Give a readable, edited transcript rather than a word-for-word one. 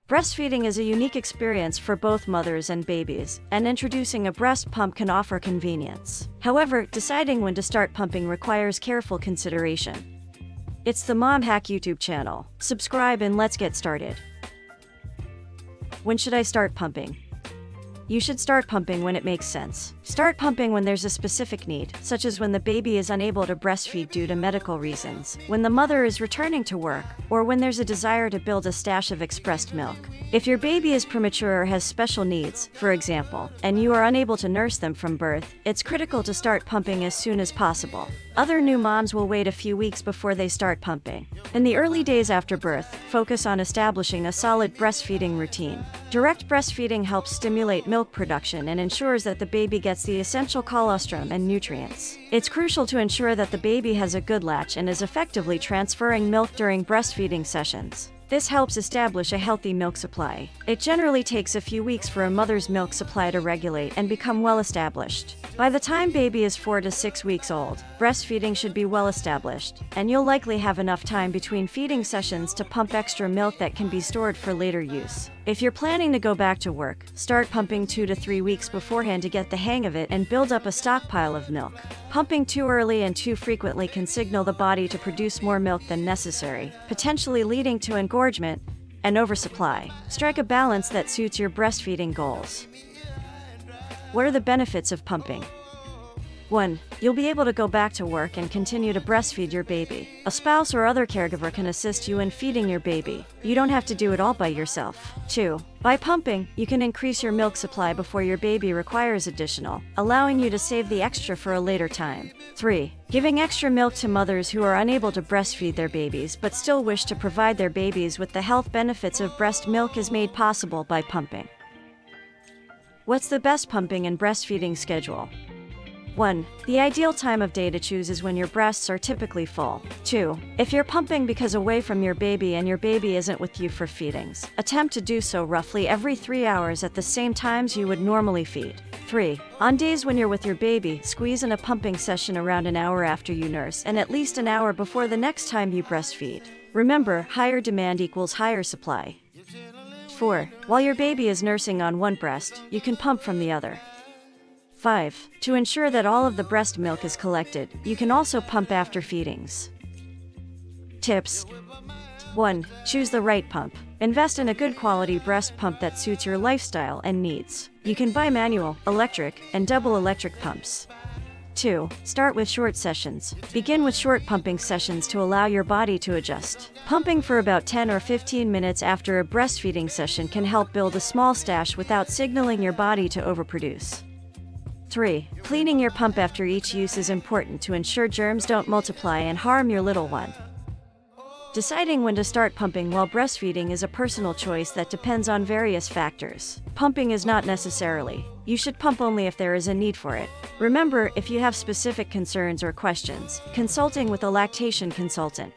Breastfeeding is a unique experience for both mothers and babies, and introducing a breast pump can offer convenience. However, deciding when to start pumping requires careful consideration. It's the Mom Hack YouTube channel. Subscribe and let's get started. When should I start pumping? You should start pumping when it makes sense. Start pumping when there's a specific need, such as when the baby is unable to breastfeed due to medical reasons, when the mother is returning to work, or when there's a desire to build a stash of expressed milk. If your baby is premature or has special needs, for example, and you are unable to nurse them from birth, it's critical to start pumping as soon as possible. Other new moms will wait a few weeks before they start pumping. In the early days after birth, focus on establishing a solid breastfeeding routine. Direct breastfeeding helps stimulate milk production and ensures that the baby gets the essential colostrum and nutrients. It's crucial to ensure that the baby has a good latch and is effectively transferring milk during breastfeeding sessions. This helps establish a healthy milk supply. It generally takes a few weeks for a mother's milk supply to regulate and become well established. By the time baby is 4 to 6 weeks old, breastfeeding should be well established, and you'll likely have enough time between feeding sessions to pump extra milk that can be stored for later use. If you're planning to go back to work, start pumping 2 to 3 weeks beforehand to get the hang of it and build up a stockpile of milk. Pumping too early and too frequently can signal the body to produce more milk than necessary, potentially leading to engorgement and oversupply. Strike a balance that suits your breastfeeding goals. What are the benefits of pumping? 1. You'll be able to go back to work and continue to breastfeed your baby. A spouse or other caregiver can assist you in feeding your baby. You don't have to do it all by yourself. 2. By pumping, you can increase your milk supply before your baby requires additional, allowing you to save the extra for a later time. 3. Giving extra milk to mothers who are unable to breastfeed their babies but still wish to provide their babies with the health benefits of breast milk is made possible by pumping. What's the best pumping and breastfeeding schedule? 1. The ideal time of day to choose is when your breasts are typically full. 2. If you're pumping because away from your baby and your baby isn't with you for feedings, attempt to do so roughly every 3 hours at the same times you would normally feed. 3. On days when you're with your baby, squeeze in a pumping session around an hour after you nurse and at least an hour before the next time you breastfeed. Remember, higher demand equals higher supply. 4. While your baby is nursing on one breast, you can pump from the other. 5. To ensure that all of the breast milk is collected, you can also pump after feedings. Tips. 1. Choose the right pump. Invest in a good quality breast pump that suits your lifestyle and needs. You can buy manual, electric, and double electric pumps. 2. Start with short sessions. Begin with short pumping sessions to allow your body to adjust. Pumping for about 10 or 15 minutes after a breastfeeding session can help build a small stash without signaling your body to overproduce. 3. Cleaning your pump after each use is important to ensure germs don't multiply and harm your little one. Deciding when to start pumping while breastfeeding is a personal choice that depends on various factors. Pumping is not necessarily. You should pump only if there is a need for it. Remember, if you have specific concerns or questions, consulting with a lactation consultant